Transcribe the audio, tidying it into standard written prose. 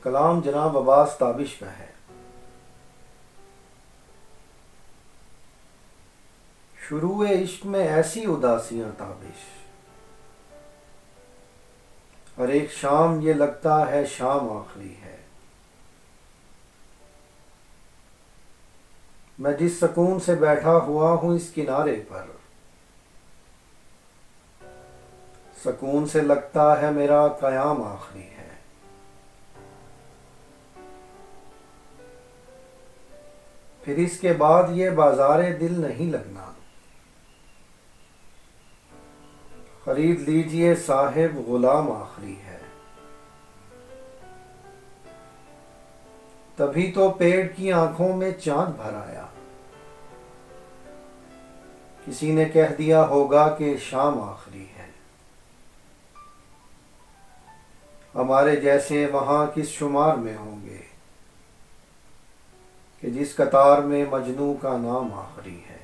کلام جناب عباس تابش کا ہے۔ شروع عشق میں ایسی اداسیاں تابش، اور ایک شام یہ لگتا ہے شام آخری ہے۔ میں جس سکون سے بیٹھا ہوا ہوں اس کنارے پر، سکون سے لگتا ہے میرا قیام آخری ہے۔ پھر اس کے بعد یہ بازار دل نہیں لگنا، خرید لیجئے صاحب غلام آخری ہے۔ تبھی تو پیڑ کی آنکھوں میں چاند بھر آیا، کسی نے کہہ دیا ہوگا کہ شام آخری ہے۔ ہمارے جیسے وہاں کس شمار میں ہوں گے کہ جس قطار میں مجنوں کا نام آخری ہے۔